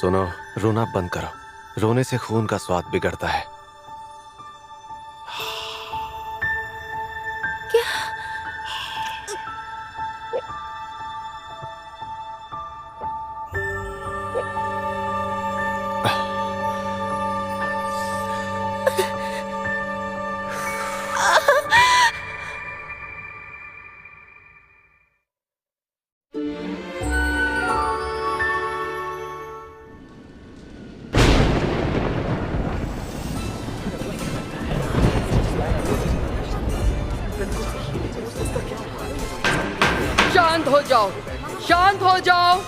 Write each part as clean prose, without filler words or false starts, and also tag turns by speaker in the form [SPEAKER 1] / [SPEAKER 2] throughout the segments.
[SPEAKER 1] सुनो, रोना बंद करो। रोने से खून का स्वाद बिगड़ता है।
[SPEAKER 2] क्या?
[SPEAKER 3] शांत हो जाओ, शांत हो जाओ।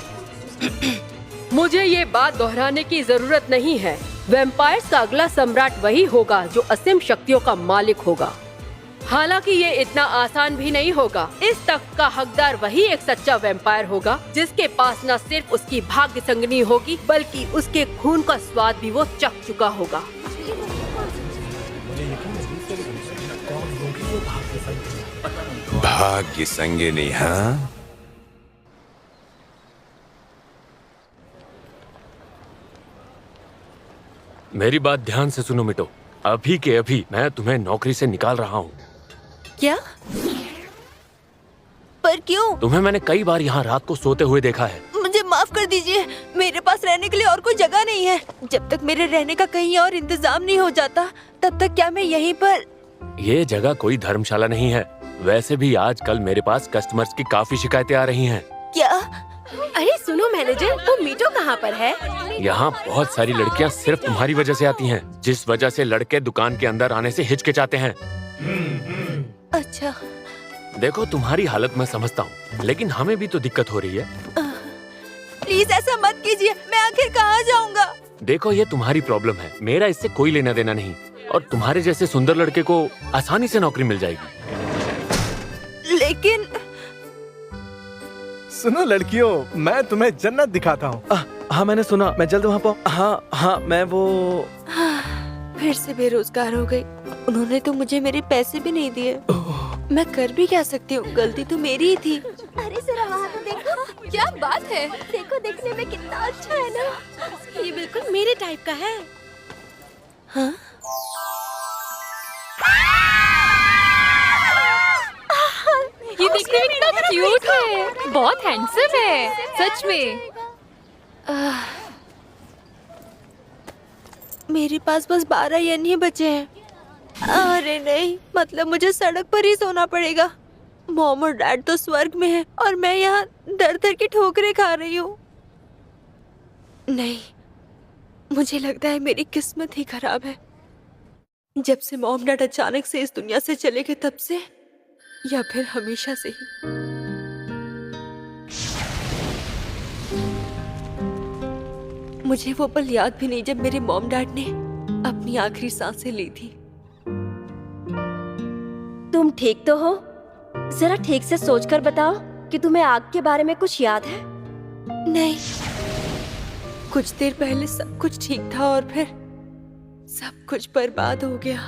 [SPEAKER 3] मुझे ये बात दोहराने की जरूरत नहीं है। वैम्पायर्स का अगला सम्राट वही होगा जो असीम शक्तियों का मालिक होगा। हालांकि ये इतना आसान भी नहीं होगा। इस तख्त का हकदार वही एक सच्चा वैम्पायर होगा जिसके पास न सिर्फ उसकी भाग्य संगनी होगी बल्कि उसके खून का स्वाद भी वो चख चुका होगा।
[SPEAKER 4] भाग्य संगिनी, हाँ?
[SPEAKER 5] मेरी बात ध्यान से सुनो मिटो। अभी के अभी मैं तुम्हें नौकरी से निकाल रहा हूँ।
[SPEAKER 2] क्या? पर क्यों?
[SPEAKER 5] तुम्हें मैंने कई बार यहाँ रात को सोते हुए देखा है।
[SPEAKER 2] मुझे माफ कर दीजिए, मेरे पास रहने के लिए और कोई जगह नहीं है। जब तक मेरे रहने का कहीं और इंतजाम नहीं हो जाता तब तक क्या मैं यहीं पर?
[SPEAKER 5] ये जगह कोई धर्मशाला नहीं है। वैसे भी आजकल मेरे पास कस्टमर्स की काफी शिकायतें आ रही हैं।
[SPEAKER 2] क्या?
[SPEAKER 6] अरे सुनो मैनेजर, वो मीटो कहाँ पर है?
[SPEAKER 5] यहाँ बहुत सारी लड़कियाँ सिर्फ तुम्हारी वजह से आती हैं, जिस वजह से लड़के दुकान के अंदर आने से हिचकिचाते हैं।
[SPEAKER 2] अच्छा।
[SPEAKER 5] देखो, तुम्हारी हालत मैं समझता हूँ, लेकिन हमें भी तो दिक्कत हो रही है।
[SPEAKER 2] प्लीज ऐसा मत कीजिए, मैं आखिर कहाँ जाऊँगा?
[SPEAKER 5] देखो, ये तुम्हारी प्रॉब्लम है, मेरा इससे कोई लेना देना नहीं। और तुम्हारे जैसे सुंदर लड़के को आसानी से नौकरी मिल जाएगी।
[SPEAKER 2] लेकिन
[SPEAKER 7] सुनो लड़कियों, मैं तुम्हें जन्नत दिखाता हूँ।
[SPEAKER 1] हाँ, मैंने सुना, मैं जल्द वहाँ पहुँच। हाँ, मैं वो
[SPEAKER 2] फिर से बेरोजगार हो गई। उन्होंने तो मुझे मेरे पैसे भी नहीं दिए। मैं कर भी क्या सकती हूँ, गलती तो मेरी ही थी।
[SPEAKER 6] अरे जरा वहाँ तो देखो, क्या बात है। देखो, देखने में कितना अच्छा है ना। ये बिल्कुल मेरे टाइप का है।
[SPEAKER 2] हाँ?
[SPEAKER 6] ये देखने में कितना क्यूट है, बहुत हैंडसम है सच में।
[SPEAKER 2] मेरे पास बस 12 येन ही बचे हैं। अरे नहीं, मतलब मुझे सड़क पर ही सोना पड़ेगा। मॉम और डैड तो स्वर्ग में है और मैं यहाँ दर दर की ठोकरें खा रही हूँ। नहीं, मुझे लगता है मेरी किस्मत ही खराब है। जब से मॉम डैड अचानक से इस दुनिया से चले गए तब से, या फिर हमेशा से ही। मुझे वो पल याद भी नहीं जब मेरे मॉम डैड ने अपनी आखिरी सांसें ली थी।
[SPEAKER 6] तुम ठीक तो हो? जरा ठीक से सोचकर बताओ कि तुम्हें आग के बारे में कुछ याद है?
[SPEAKER 2] नहीं, कुछ देर पहले सब कुछ ठीक था और फिर सब कुछ बर्बाद हो गया।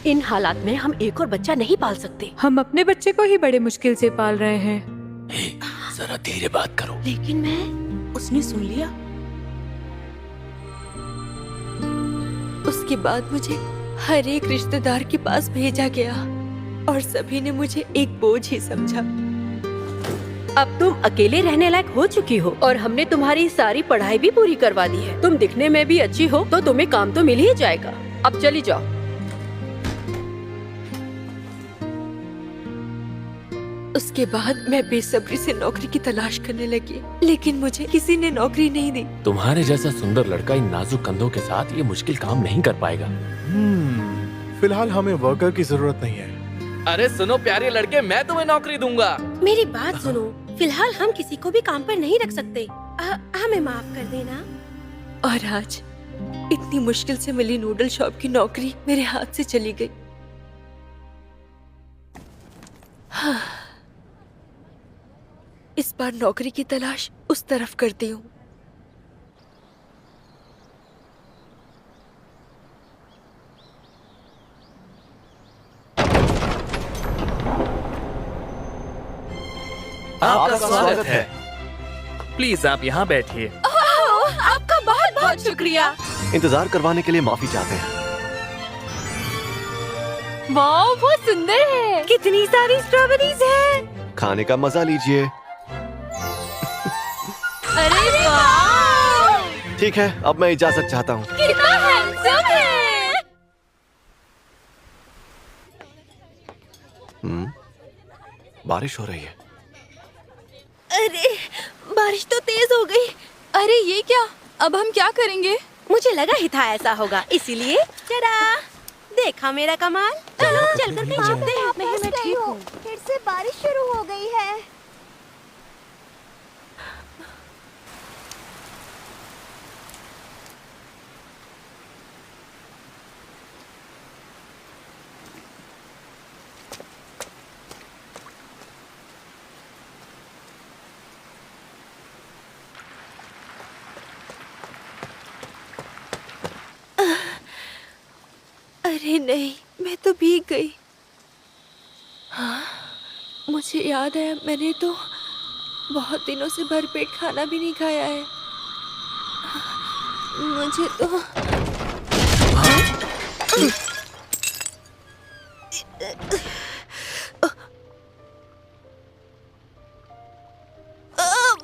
[SPEAKER 3] इन हालात में हम एक और बच्चा नहीं पाल सकते।
[SPEAKER 8] हम अपने बच्चे को ही बड़े मुश्किल से पाल रहे हैं।
[SPEAKER 5] जरा धीरे बात करो।
[SPEAKER 3] लेकिन मैं, उसने सुन लिया।
[SPEAKER 2] उसके बाद मुझे हर एक रिश्तेदार के पास भेजा गया और सभी ने मुझे एक बोझ ही समझा।
[SPEAKER 3] अब तुम अकेले रहने लायक हो चुकी हो और हमने तुम्हारी सारी पढ़ाई भी पूरी करवा दी है। तुम दिखने में भी अच्छी हो तो तुम्हें काम तो मिल ही जाएगा। अब चली जाओ।
[SPEAKER 2] उसके बाद मैं बेसब्री से नौकरी की तलाश करने लगी, लेकिन मुझे किसी ने नौकरी नहीं दी।
[SPEAKER 5] तुम्हारे जैसा सुंदर लड़का इन नाजुक कंधों के साथ ये मुश्किल काम नहीं कर पाएगा।
[SPEAKER 7] फिलहाल हमें वर्कर की जरूरत नहीं है।
[SPEAKER 9] अरे सुनो प्यारे लड़के, मैं तुम्हें नौकरी दूंगा।
[SPEAKER 6] मेरी बात सुनो, फिलहाल हम किसी को भी काम पर नहीं रख सकते। हमें माफ कर देना।
[SPEAKER 2] और आज इतनी मुश्किल से मिली नूडल शॉप की नौकरी मेरे हाथ से चली गई। हाँ, इस बार नौकरी की तलाश उस तरफ करती हूँ।
[SPEAKER 9] आपका स्वागत है।
[SPEAKER 10] प्लीज आप यहाँ बैठिए।
[SPEAKER 6] आपका बहुत बहुत शुक्रिया।
[SPEAKER 1] इंतजार करवाने के लिए माफी चाहते हैं।
[SPEAKER 6] वाह, बहुत सुंदर है।
[SPEAKER 2] कितनी सारी स्ट्रॉबेरीज हैं।
[SPEAKER 1] खाने का मजा लीजिए।
[SPEAKER 6] अरे वाह,
[SPEAKER 1] ठीक है, अब मैं इजाजत चाहता हूँ।
[SPEAKER 6] कितना हैंडसम है।
[SPEAKER 1] बारिश हो रही है।
[SPEAKER 2] अरे बारिश तो तेज हो गई।
[SPEAKER 6] अरे ये क्या, अब हम क्या करेंगे?
[SPEAKER 2] मुझे लगा ही था ऐसा होगा, इसीलिए चला। देखा मेरा कमाल। चलो चलकर कहीं चलते हैं। मैं ठीक हूँ।
[SPEAKER 6] फिर से बारिश शुरू हो गई है।
[SPEAKER 2] अरे नहीं, मैं तो भीग गई। हाँ, मुझे याद है मैंने तो बहुत दिनों से भरपेट खाना भी नहीं खाया है। मुझे तो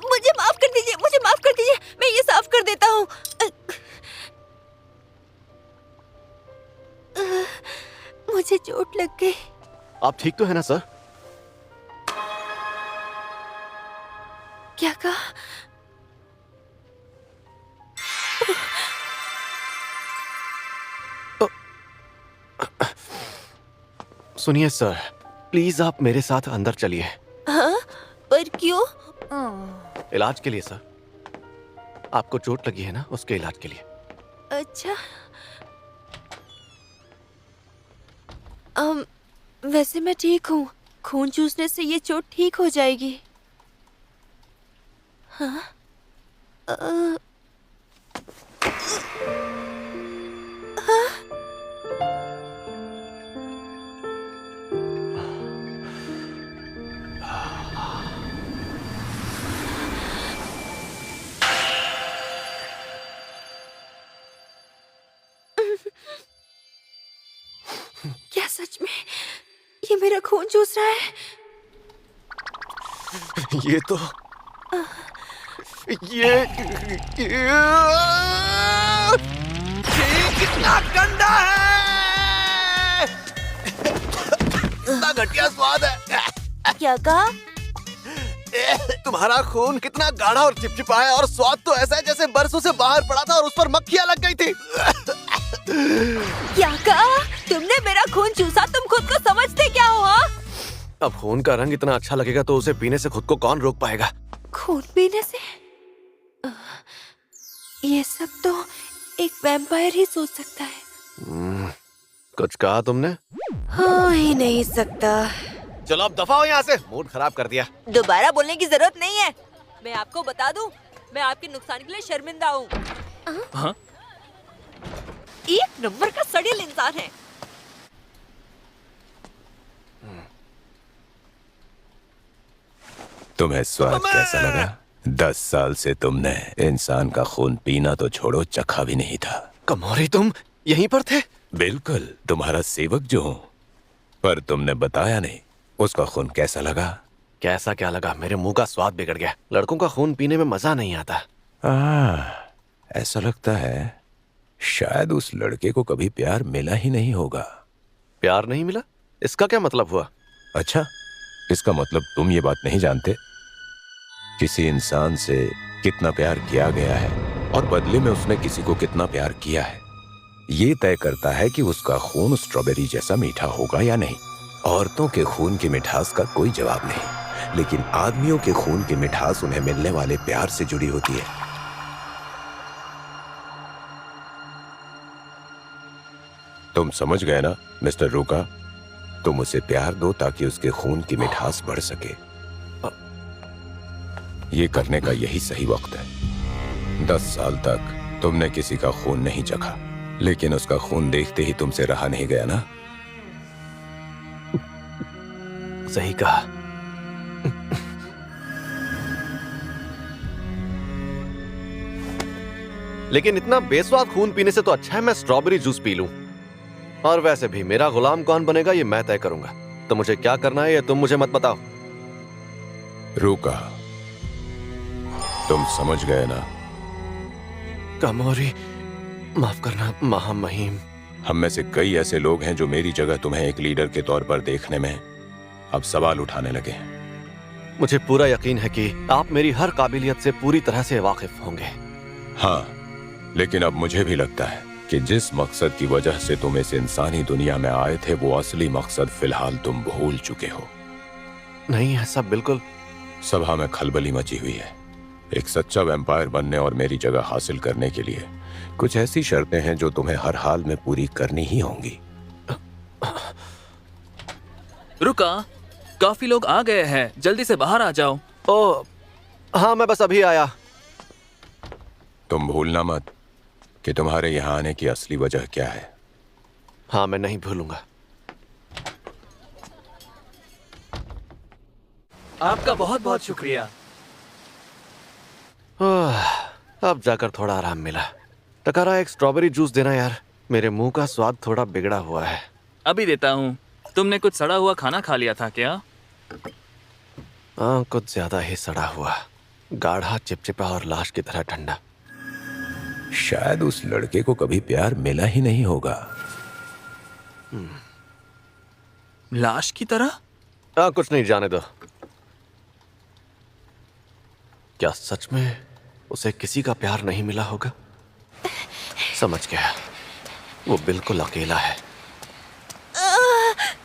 [SPEAKER 2] मुझे माफ कर दीजिए, मुझे माफ कर दीजिए। मैं ये साफ कर देता हूँ। मुझे चोट लग गई।
[SPEAKER 1] आप ठीक तो है ना सर?
[SPEAKER 2] क्या कहा?
[SPEAKER 1] सुनिए सर, प्लीज आप मेरे साथ अंदर चलिए।
[SPEAKER 2] हाँ, पर क्यों?
[SPEAKER 1] इलाज के लिए सर। आपको चोट लगी है ना, उसके इलाज के लिए।
[SPEAKER 2] अच्छा। वैसे मैं ठीक हूँ। खून चूसने से ये चोट ठीक हो जाएगी। हाँ? क्या सच में ये मेरा खून चूस रहा है?
[SPEAKER 1] ये तो ये
[SPEAKER 9] कितना गंदा है। कितना घटिया स्वाद है।
[SPEAKER 2] क्या कहा?
[SPEAKER 1] तुम्हारा खून कितना गाढ़ा और चिपचिपा है, और स्वाद तो ऐसा है जैसे बरसों से बाहर पड़ा था और उस पर मक्खियां लग गई थी।
[SPEAKER 2] क्या कहा? तुमने मेरा खून चूसा? तुम खुद को समझते क्या हो? हाँ?
[SPEAKER 1] अब खून का रंग इतना अच्छा लगेगा तो उसे पीने से खुद को कौन रोक पाएगा?
[SPEAKER 2] खून पीने से? ये सब तो एक वैम्पायर ही सोच सकता है।
[SPEAKER 1] कुछ कहा तुमने?
[SPEAKER 2] हाँ ही नहीं सकता।
[SPEAKER 1] चलो अब दफा हो यहाँ से, मूड खराब कर दिया।
[SPEAKER 2] दोबारा बोलने की जरूरत नहीं है। मैं आपको बता दूं, मैं आपके नुकसान के लिए शर्मिंदा हूँ।
[SPEAKER 10] हाँ?
[SPEAKER 2] एक नंबर का सड़ियल इंसान है।
[SPEAKER 4] तुम्हें स्वाद कैसा लगा? 10 साल से तुमने इंसान का खून पीना तो छोड़ो, चखा भी नहीं था।
[SPEAKER 1] कमोरी, तुम यहीं पर थे?
[SPEAKER 4] बिल्कुल, तुम्हारा सेवक जो हूँ। पर तुमने बताया नहीं, उसका खून कैसा लगा?
[SPEAKER 1] कैसा क्या लगा, मेरे मुंह का स्वाद बिगड़ गया। लड़कों का खून पीने में मजा नहीं आता।
[SPEAKER 4] ऐसा लगता है शायद उस लड़के को कभी प्यार मिला ही नहीं होगा।
[SPEAKER 1] प्यार नहीं मिला? इसका क्या मतलब हुआ?
[SPEAKER 4] अच्छा, इसका मतलब तुम ये बात नहीं जानते? किसी इंसान से कितना प्यार किया गया है और बदले में उसने किसी को कितना प्यार किया है, ये तय करता है कि उसका खून स्ट्रॉबेरी जैसा मीठा होगा या नहीं। औरतों के खून की मिठास का कोई जवाब नहीं, लेकिन आदमियों के खून की मिठास उन्हें मिलने वाले प्यार से जुड़ी होती है। तुम समझ गए ना मिस्टर रूका? तुम उसे प्यार दो ताकि उसके खून की मिठास बढ़ सके। ये करने का यही सही वक्त है। 10 साल तक तुमने किसी का खून नहीं चखा, लेकिन उसका खून देखते ही तुमसे रहा नहीं गया ना?
[SPEAKER 1] सही कहा। लेकिन इतना बेस्वाद खून पीने से तो अच्छा है मैं स्ट्रॉबेरी जूस पी लूं। और वैसे भी मेरा गुलाम कौन बनेगा ये मैं तय करूंगा। तो मुझे क्या करना है ये तुम मुझे मत बताओ।
[SPEAKER 4] रूका, तुम समझ गए ना?
[SPEAKER 1] कामोरी, माफ करना महामहिम।
[SPEAKER 4] हम में से कई ऐसे लोग हैं जो मेरी जगह तुम्हें एक लीडर के तौर पर देखने में अब सवाल उठाने लगे हैं।
[SPEAKER 1] मुझे पूरा यकीन है कि आप मेरी हर काबिलियत से पूरी तरह से वाकिफ होंगे।
[SPEAKER 4] हाँ, लेकिन अब मुझे भी लगता है कि जिस मकसद की वजह से तुम इस इंसानी दुनिया में आए थे वो असली मकसद फिलहाल तुम भूल चुके हो।
[SPEAKER 1] नहीं, ऐसा बिल्कुल।
[SPEAKER 4] सभा में खलबली मची हुई है। एक सच्चा वैम्पायर बनने और मेरी जगह हासिल करने के लिए कुछ ऐसी शर्तें हैं जो तुम्हें हर हाल में पूरी करनी ही होंगी।
[SPEAKER 10] रुका, काफी लोग आ गए हैं, जल्दी से बाहर आ जाओ।
[SPEAKER 1] ओ, हाँ मैं बस अभी आया।
[SPEAKER 4] तुम भूलना मत कि तुम्हारे यहाँ आने की असली वजह क्या है।
[SPEAKER 1] हाँ, मैं नहीं भूलूंगा।
[SPEAKER 10] आपका बहुत बहुत शुक्रिया।
[SPEAKER 1] अब जाकर थोड़ा आराम मिला। टकारा, एक स्ट्रॉबेरी जूस देना यार, मेरे मुंह का स्वाद थोड़ा बिगड़ा हुआ है।
[SPEAKER 10] अभी देता हूँ। तुमने कुछ सड़ा हुआ खाना खा लिया था क्या?
[SPEAKER 1] हाँ, कुछ ज्यादा ही सड़ा हुआ, गाढ़ा, चिपचिपा और लाश की तरह ठंडा।
[SPEAKER 4] शायद उस लड़के को कभी प्यार मिला ही नहीं होगा।
[SPEAKER 10] लाश की तरह?
[SPEAKER 1] हाँ, कुछ नहीं, जाने दो। क्या सच में उसे किसी का प्यार नहीं मिला होगा? समझ गया, वो बिल्कुल अकेला है।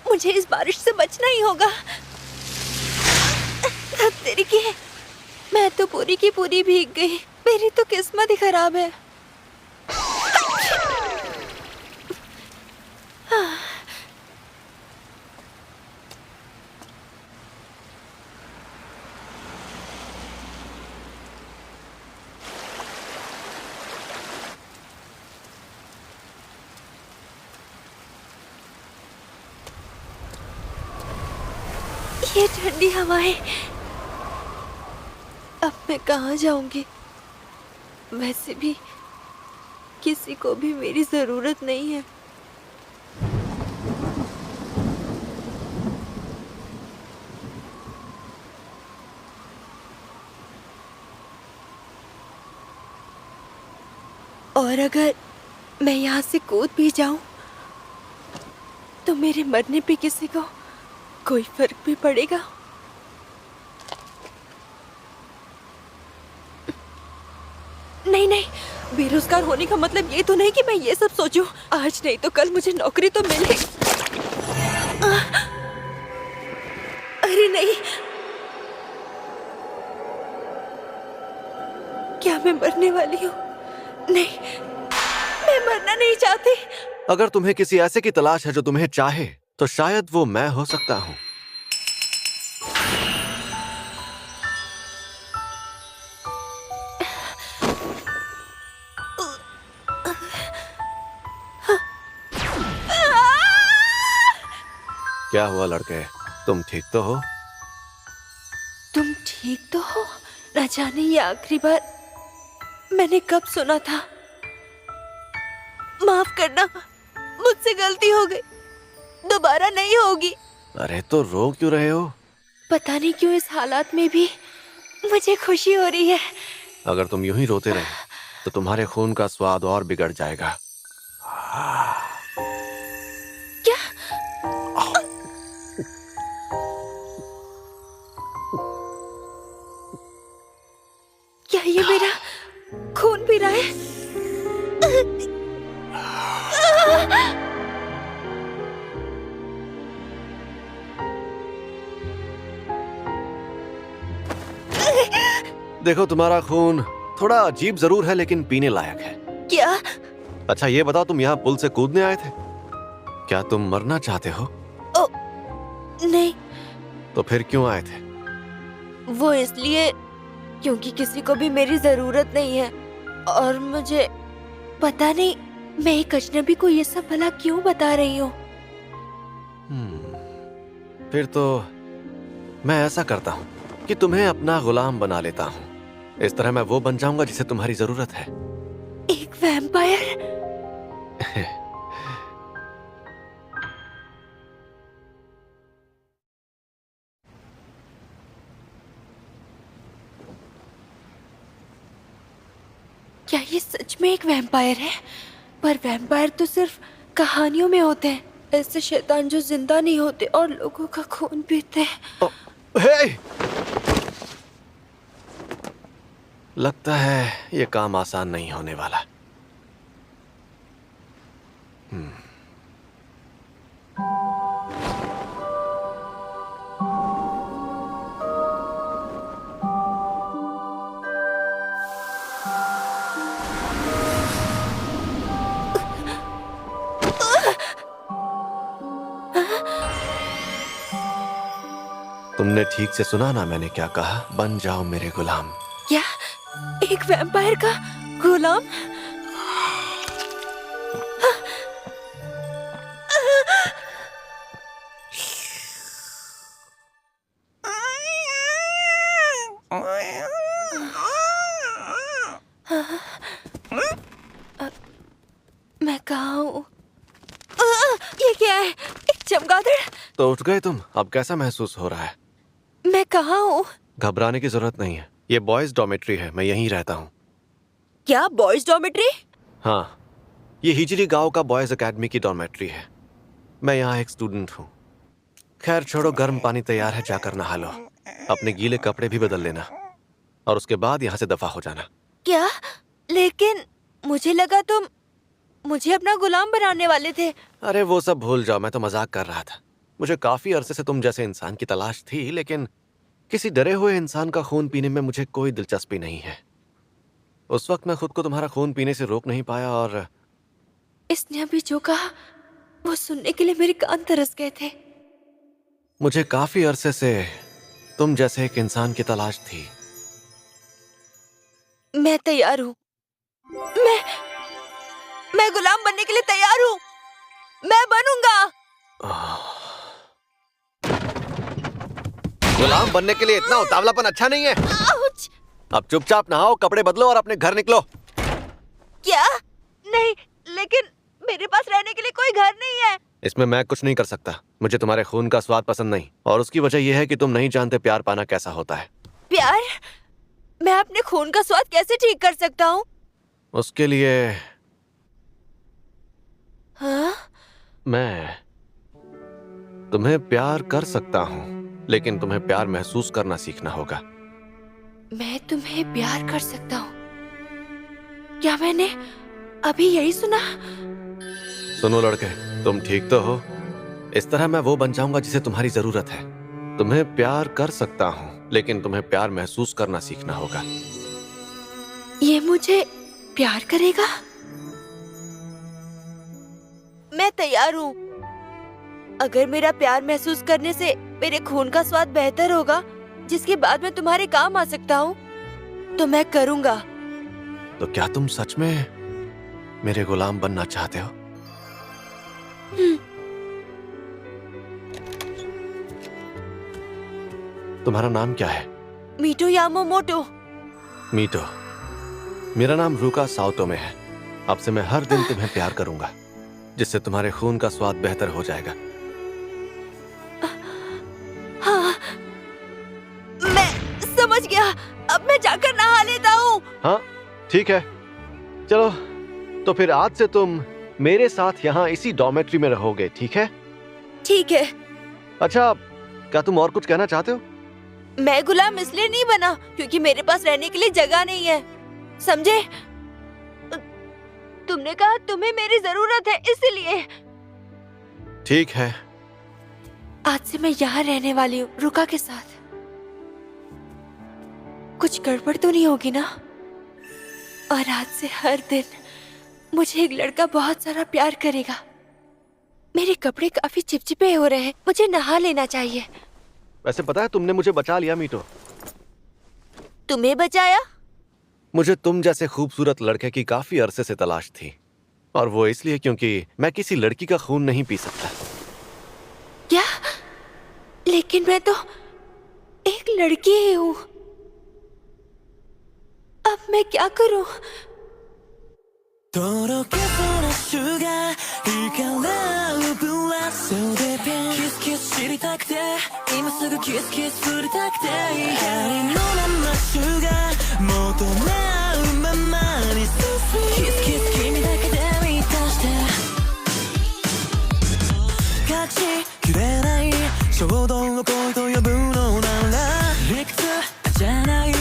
[SPEAKER 2] मुझे इस बारिश से बचना ही होगा। तेरी की, मैं तो पूरी की पूरी भीग गई। मेरी तो किस्मत ही खराब है। ये ठंडी हवाएं, अब मैं कहाँ जाऊंगी? वैसे भी किसी को भी मेरी जरूरत नहीं है। और अगर मैं यहाँ से कूद भी जाऊं तो मेरे मरने पे किसी को कोई फर्क भी पड़ेगा? नहीं नहीं, बेरोजगार होने का मतलब ये तो नहीं कि मैं ये सब सोचूं। आज नहीं तो कल मुझे नौकरी तो मिले। अरे नहीं, क्या मैं मरने वाली हूँ? नहीं, मैं मरना नहीं चाहती।
[SPEAKER 1] अगर तुम्हें किसी ऐसे की तलाश है जो तुम्हें चाहे तो शायद वो मैं हो सकता हूँ। क्या हुआ लड़के, तुम ठीक तो हो?
[SPEAKER 2] तुम ठीक तो हो? न जाने ये आखिरी बार मैंने कब सुना था। माफ करना, मुझसे गलती हो गई, दोबारा नहीं होगी।
[SPEAKER 1] अरे तो रो क्यों रहे हो?
[SPEAKER 2] पता नहीं क्यों इस हालात में भी मुझे खुशी हो रही है।
[SPEAKER 1] अगर तुम यूं ही रोते रहे तो तुम्हारे खून का स्वाद और बिगड़ जाएगा।
[SPEAKER 2] क्या? क्या ये मेरा खून पी रहा है?
[SPEAKER 1] देखो, तुम्हारा खून थोड़ा अजीब जरूर है लेकिन पीने लायक है।
[SPEAKER 2] क्या?
[SPEAKER 1] अच्छा ये बताओ, तुम यहाँ पुल से कूदने आए थे? क्या तुम मरना चाहते हो?
[SPEAKER 2] ओ, नहीं।
[SPEAKER 1] तो फिर क्यों आए थे?
[SPEAKER 2] वो इसलिए क्योंकि किसी को भी मेरी जरूरत नहीं है और मुझे पता नहीं मैं एक अजनबी को ये सब भला क्यों बता रही हूँ।
[SPEAKER 1] फिर तो मैं ऐसा करता हूँ कि तुम्हें अपना गुलाम बना लेता हूँ। इस तरह मैं वो बन जाऊंगा जिसे तुम्हारी जरूरत है।
[SPEAKER 2] एक वैम्पायर? क्या ये सच में एक वैम्पायर है? पर वैम्पायर तो सिर्फ कहानियों में होते हैं, ऐसे शैतान जो जिंदा नहीं होते और लोगों का खून पीते हैं।
[SPEAKER 1] हे! लगता है ये काम आसान नहीं होने वाला। तुमने ठीक से सुना ना मैंने क्या कहा? बन जाओ मेरे गुलाम।
[SPEAKER 2] क्या? एक वैम्पायर का गुलाम? मैं कहाँ हूँ? ये क्या है? एक चमगादड़?
[SPEAKER 1] तो उठ गए तुम? अब कैसा महसूस हो रहा है?
[SPEAKER 2] मैं कहाँ हूँ?
[SPEAKER 1] घबराने की जरूरत नहीं है, ये बॉयज डॉर्मेट्री है, मैं यहीं रहता हूँ।
[SPEAKER 2] क्या बॉयज डॉर्मेट्री?
[SPEAKER 1] हाँ, ये हिजरी गांव का बॉयज एकेडमी की डॉर्मेट्री है। मैं यहाँ एक स्टूडेंट हूँ। खैर छोड़ो, गर्म पानी तैयार है, जाकर नहा लो। अपने गीले कपड़े भी बदल लेना और उसके बाद यहाँ से दफा हो जाना।
[SPEAKER 2] क्या? लेकिन मुझे लगा तुम मुझे अपना गुलाम बनाने वाले थे।
[SPEAKER 1] अरे वो सब भूल जाओ, मैं तो मजाक कर रहा था। मुझे काफी अरसे से तुम जैसे इंसान की तलाश थी, लेकिन किसी डरे हुए इंसान का खून पीने में मुझे कोई दिलचस्पी नहीं है। उस वक्त मैं खुद को तुम्हारा खून पीने से रोक नहीं पाया और
[SPEAKER 2] इसने अभी जो कहा वो सुनने के लिए मेरे कान तरस गए थे।
[SPEAKER 1] मुझे काफी अरसे से तुम जैसे एक इंसान की तलाश थी।
[SPEAKER 2] मैं तैयार हूँ। मैं गुलाम बनने के लिए तैयार हूँ। मैं बनूंगा।
[SPEAKER 1] गुलाम बनने के लिए इतना उतावलापन अच्छा नहीं है।
[SPEAKER 2] आउच!
[SPEAKER 1] अब चुपचाप नहाओ, कपड़े बदलो और अपने घर निकलो।
[SPEAKER 2] क्या? नहीं, लेकिन मेरे पास रहने के लिए कोई घर नहीं है।
[SPEAKER 1] इसमें मैं कुछ नहीं कर सकता। मुझे तुम्हारे खून का स्वाद पसंद नहीं, और उसकी वजह यह है कि तुम नहीं जानते प्यार पाना कैसा होता है।
[SPEAKER 2] प्यार? मैं अपने खून का स्वाद कैसे ठीक कर सकता हूँ?
[SPEAKER 1] उसके लिए
[SPEAKER 2] हाँ?
[SPEAKER 1] मैं तुम्हें प्यार कर सकता हूँ, लेकिन तुम्हें प्यार महसूस करना सीखना होगा।
[SPEAKER 2] मैं तुम्हें प्यार कर सकता हूँ? क्या मैंने अभी यही सुना?
[SPEAKER 1] सुनो लड़के, तुम ठीक तो हो? इस तरह मैं वो बन जाऊंगा जिसे तुम्हारी जरूरत है। तुम्हें प्यार कर सकता हूँ, लेकिन तुम्हें प्यार महसूस करना सीखना होगा।
[SPEAKER 2] ये मुझे प्यार करेगा? मैं तैयार हूँ। अगर मेरा प्यार महसूस करने से मेरे खून का स्वाद बेहतर होगा, जिसके बाद मैं तुम्हारे काम आ सकता हूँ, तो मैं करूँगा।
[SPEAKER 1] तो क्या तुम सच में मेरे गुलाम बनना चाहते हो? तुम्हारा नाम क्या है?
[SPEAKER 2] मीटो यामामोटो।
[SPEAKER 1] मीटो। मेरा नाम रूका साओतो में है। अब से मैं हर दिन तुम्हें प्यार करूंगा, जिससे तुम्हारे खून का स्वाद बेहतर हो जाएगा।
[SPEAKER 2] हाँ, मैं समझ गया। अब मैं जाकर नहा लेता हूँ।
[SPEAKER 1] हाँ, ठीक है। चलो, तो फिर आज से तुम मेरे साथ यहाँ इसी डॉर्मेट्री में रहोगे, ठीक है?
[SPEAKER 2] ठीक है।
[SPEAKER 1] अच्छा, क्या तुम और कुछ कहना चाहते हो?
[SPEAKER 2] मैं गुलाम इसलिए नहीं बना क्योंकि मेरे पास रहने के लिए जगह नहीं है, समझे? तुमने कहा तुम्हें मेरी जरूरत है, इसलिए।
[SPEAKER 1] ठीक है।
[SPEAKER 2] आज से मैं यहाँ रहने वाली हूँ, रुका के साथ। कुछ गड़बड़ तो नहीं होगी ना? और आज से हर दिन मुझे एक लड़का बहुत सारा प्यार करेगा। मेरे कपड़े काफी चिपचिपे हो रहे हैं, मुझे नहा लेना चाहिए।
[SPEAKER 1] वैसे पता है, तुमने मुझे बचा लिया मीटो।
[SPEAKER 2] तुम्हें बचाया?
[SPEAKER 1] मुझे तुम जैसे खूबसूरत लड़के की काफी अरसे से तलाश थी, और वो इसलिए क्योंकि मैं किसी लड़की का खून नहीं पी सकता।
[SPEAKER 2] क्या? लेकिन मैं तो एक लड़की ही हूँ। अब मैं क्या करूँ?
[SPEAKER 11] とろけそうなシュガー光るブラスでペンキスキス知りたくて今すぐキスキス振りたくてありのままシュガー求め合うままに So sweet キスキス君だけで満たして勝ちきれない衝動を恋と呼ぶのなら理屈じゃない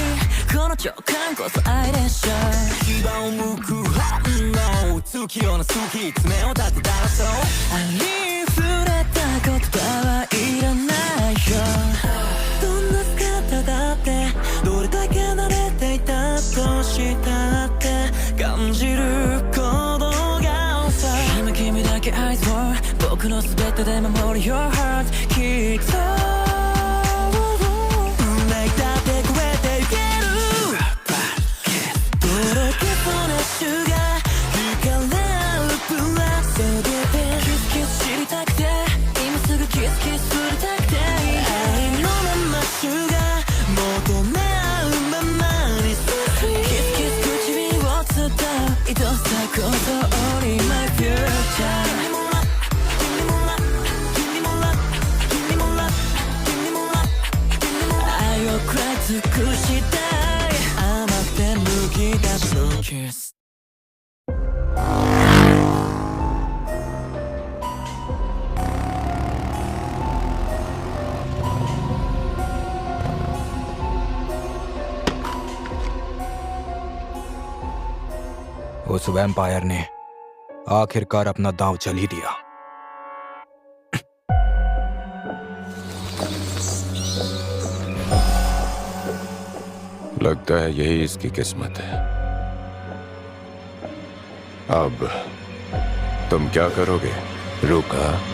[SPEAKER 11] この直感こそ愛でしょ牙を向く反応月夜の好き爪を立てたらそうありふれた言葉はいらないよどんな姿だってどれだけ慣れていたとしたって感じる行動が遅い今君だけ愛そう僕の全てで守る Your heart きっとシュガー光るプラスでキスキス知りたくて今すぐキスキス振りたくてありのままシュガー求め合うままに So sweet キスキス唇を伝う愛しさこそ Only my future 君もラ君もラ君もラ君もラ君もラ君もラ愛を食らい尽くしたい甘くてむき出しのキス
[SPEAKER 12] उस vampire ने आखिरकार अपना दांव चल ही दिया
[SPEAKER 4] लगता है यही इसकी किस्मत है। अब तुम क्या करोगे रूका?